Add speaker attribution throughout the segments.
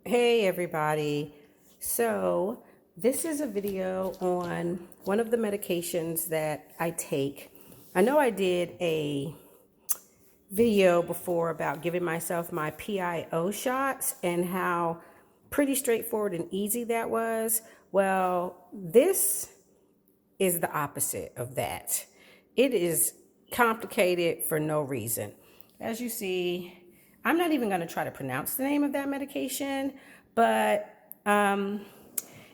Speaker 1: Hey everybody. So this is a video on one of the medications that I take. I know I did a video before about giving myself my PIO shots and how pretty straightforward and easy that was. Well, this is the opposite of that. It is complicated for no reason. As you see, I'm not even going to try to pronounce the name of that medication, but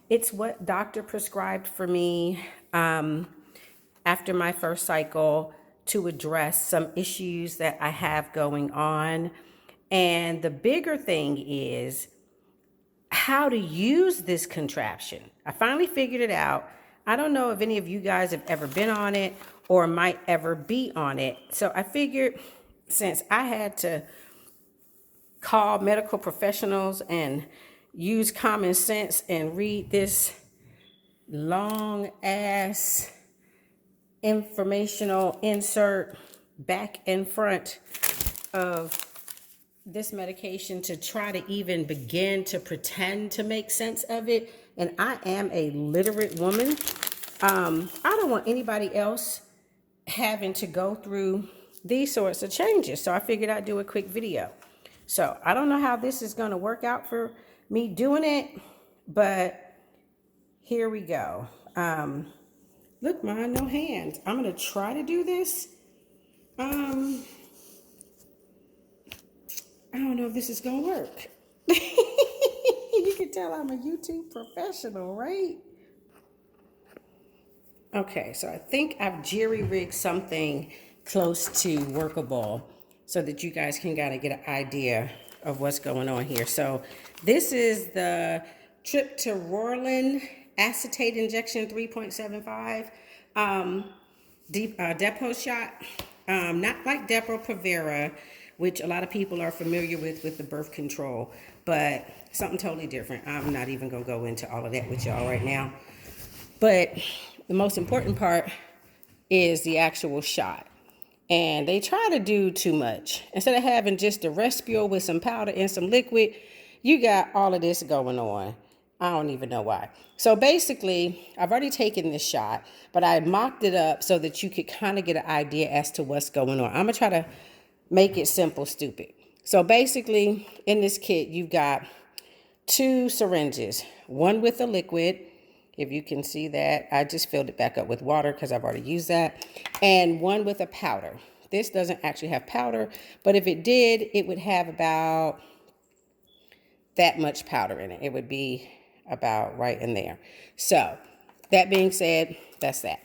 Speaker 1: it's what doctor prescribed for me after my first cycle to address some issues that I have going on. And the bigger thing is how to use this contraption. I finally figured it out. I don't know if any of you guys have ever been on it or might ever be on it. So I figured since I had to call medical professionals and use common sense and read this long ass informational insert back and front of this medication to try to even begin to pretend to make sense of it. And I am a literate woman. I don't want anybody else having to go through these sorts of changes. So I figured I'd do a quick video. So I don't know how this is going to work out for me doing it, but here we go. Look, mine, no hands. I'm going to try to do this. I don't know if this is going to work. You can tell I'm a YouTube professional, right? Okay, so I think I've jerry-rigged something close to workable so that you guys can kind of get an idea of what's going on here. So this is the triptorelin acetate injection 3.75 depot shot. Not like Depo-Provera, which a lot of people are familiar with the birth control, but something totally different. I'm not even going to go into all of that with y'all right now. But the most important part is the actual shot. And they try to do too much. Instead of having just a respule with some powder and some liquid, you got all of this going on. I don't even know why. So basically, I've already taken this shot, but I mocked it up so that you could kind of get an idea as to what's going on. I'm going to try to make it simple, stupid. So basically, in this kit, you've got 2 syringes, one with a liquid. If you can see that, I just filled it back up with water because I've already used that. And one with a powder. This doesn't actually have powder, but if it did, it would have about that much powder in it. It would be about right in there. So that being said, that's that.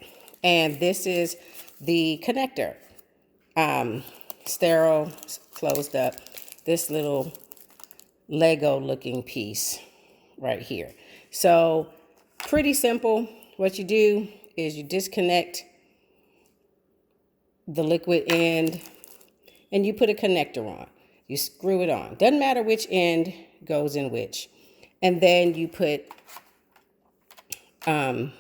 Speaker 1: And this is the connector. Sterile, closed up. This little Lego looking piece right here. So pretty simple. What you do is you disconnect the liquid end and you put a connector on. You screw it on. Doesn't matter which end goes in which. And then you put the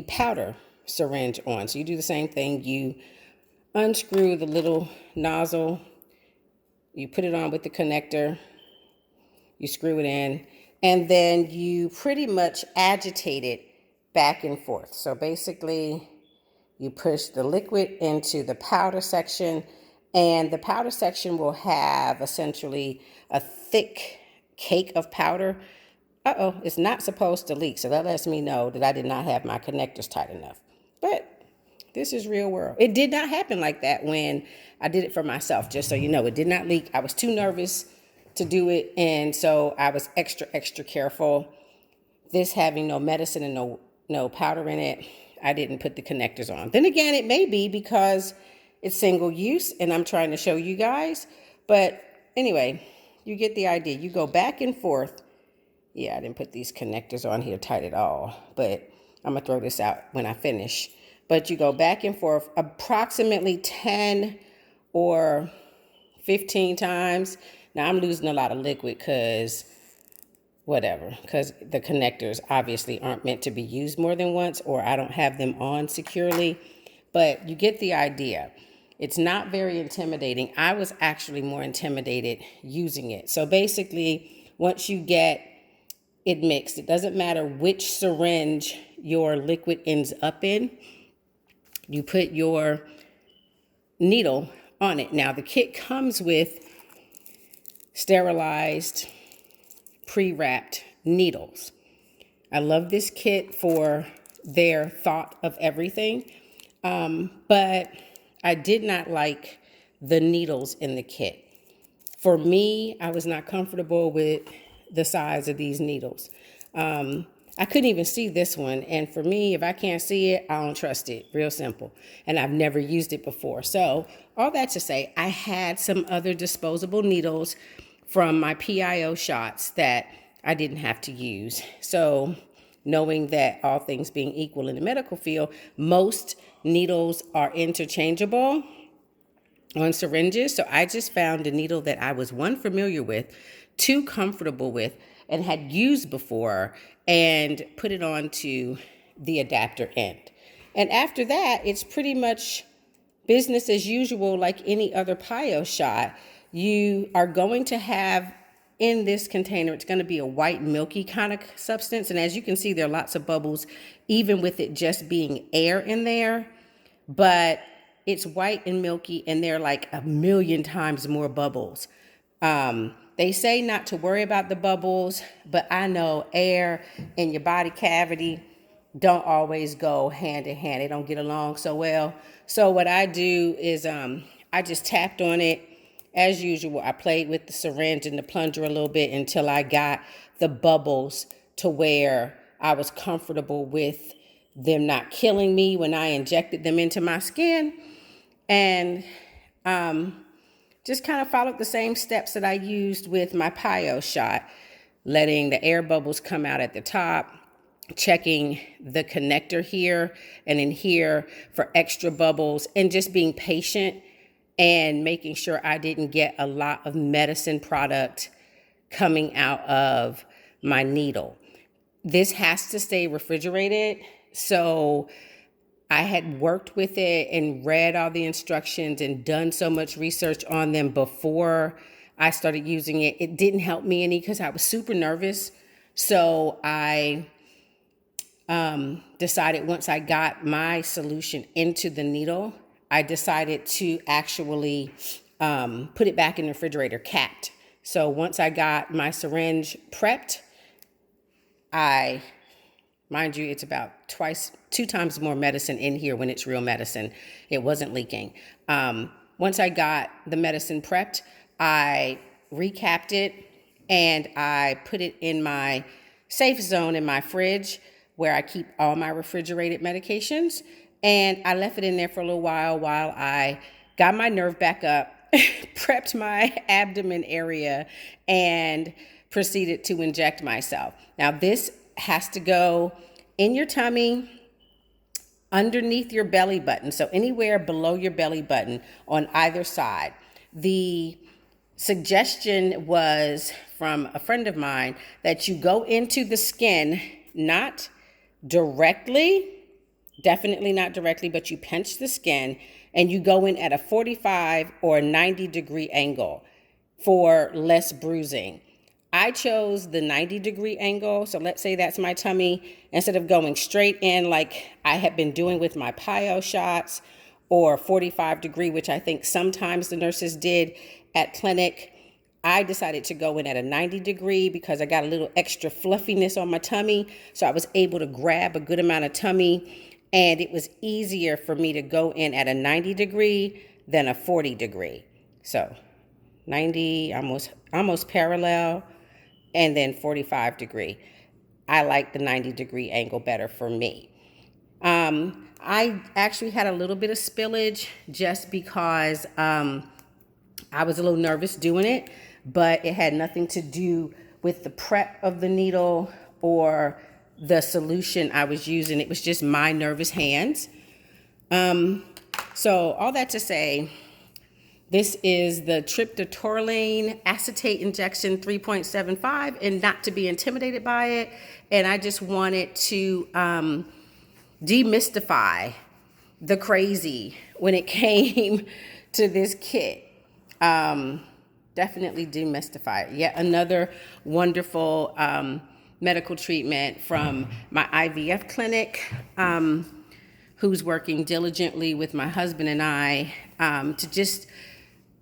Speaker 1: powder syringe on. So you do the same thing. You unscrew the little nozzle. You put it on with the connector. You screw it in. And then you pretty much agitate it back and forth. So basically, you push the liquid into the powder section, and the powder section will have essentially a thick cake of powder. It's not supposed to leak. So that lets me know that I did not have my connectors tight enough. But this is real world. It did not happen like that when I did it for myself, just so you know. It did not leak. I was too nervous to do it, and so I was extra careful. This having no medicine and no powder in it, I didn't put the connectors on. Then again, it may be because it's single use and I'm trying to show you guys. But anyway, you get the idea. You go back and forth. Yeah, I didn't put these connectors on here tight at all, but I'm gonna throw this out when I finish. But you go back and forth approximately 10 or 15 times. Now I'm losing a lot of liquid because the connectors obviously aren't meant to be used more than once, or I don't have them on securely, but you get the idea. It's not very intimidating. I was actually more intimidated using it. So basically once you get it mixed. It doesn't matter which syringe your liquid ends up in. You put your needle on it. Now, the kit comes with sterilized, pre-wrapped needles. I love this kit for their thought of everything, but I did not like the needles in the kit. For me, I was not comfortable with the size of these needles. I couldn't even see this one. And for me, if I can't see it, I don't trust it. Real simple. And I've never used it before. So all that to say, I had some other disposable needles from my PIO shots that I didn't have to use. So knowing that all things being equal in the medical field, most needles are interchangeable on syringes. So I just found a needle that I was, one, familiar with, two, comfortable with, and had used before, and put it onto the adapter end. And after that, it's pretty much business as usual, like any other PIO shot. You are going to have in this container, it's going to be a white milky kind of substance. And as you can see, there are lots of bubbles, even with it just being air in there. But it's white and milky, and they're like a million times more bubbles. They say not to worry about the bubbles, but I know air in your body cavity don't always go hand in hand. They don't get along so well. So what I do is I just tapped on it. As usual, I played with the syringe and the plunger a little bit until I got the bubbles to where I was comfortable with them not killing me when I injected them into my skin. And just kind of followed the same steps that I used with my PIO shot, letting the air bubbles come out at the top, checking the connector here and in here for extra bubbles, and just being patient and making sure I didn't get a lot of medicine product coming out of my needle. This has to stay refrigerated. So I had worked with it and read all the instructions and done so much research on them before I started using it. It didn't help me any because I was super nervous. So I decided, once I got my solution into the needle, I decided to actually put it back in the refrigerator capped. So once I got my syringe prepped, mind you, it's about two times more medicine in here when it's real medicine. It wasn't leaking. Once I got the medicine prepped, I recapped it and I put it in my safe zone in my fridge where I keep all my refrigerated medications. And I left it in there for a little while I got my nerve back up, prepped my abdomen area, and proceeded to inject myself. Now, this has to go in your tummy, underneath your belly button, so anywhere below your belly button on either side. The suggestion was from a friend of mine that you go into the skin, not directly, definitely not directly, but you pinch the skin and you go in at a 45 or 90 degree angle for less bruising. I chose the 90-degree angle. So let's say that's my tummy. Instead of going straight in like I had been doing with my PIO shots, or 45-degree, which I think sometimes the nurses did at clinic, I decided to go in at a 90-degree because I got a little extra fluffiness on my tummy. So I was able to grab a good amount of tummy, and it was easier for me to go in at a 90-degree than a 40-degree. So 90, almost parallel, and then 45-degree. I like the 90-degree angle better for me. I actually had a little bit of spillage just because I was a little nervous doing it, but it had nothing to do with the prep of the needle or the solution I was using. It was just my nervous hands. So all that to say, this is the triptorelin acetate injection 3.75, and not to be intimidated by it. And I just wanted to demystify the crazy when it came to this kit. Don't definitely demystify it. Yet another wonderful medical treatment from my IVF clinic, who's working diligently with my husband and I to just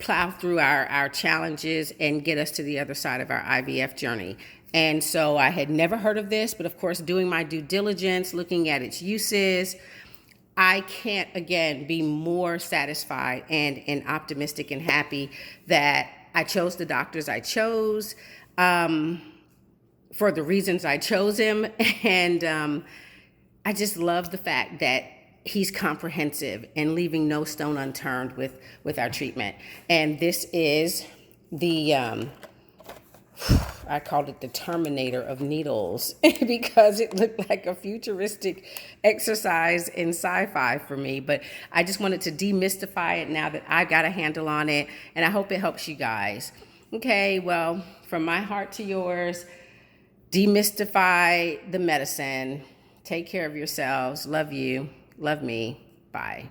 Speaker 1: plow through our challenges and get us to the other side of our IVF journey. And so I had never heard of this, but of course, doing my due diligence, looking at its uses, I can't, again, be more satisfied and optimistic and happy that I chose the doctors I chose for the reasons I chose him. And I just love the fact that he's comprehensive and leaving no stone unturned with our treatment. And this is the, I called it the Terminator of needles because it looked like a futuristic exercise in sci-fi for me. But I just wanted to demystify it now that I got a handle on it. And I hope it helps you guys. Okay, well, from my heart to yours, demystify the medicine. Take care of yourselves. Love you. Love me. Bye.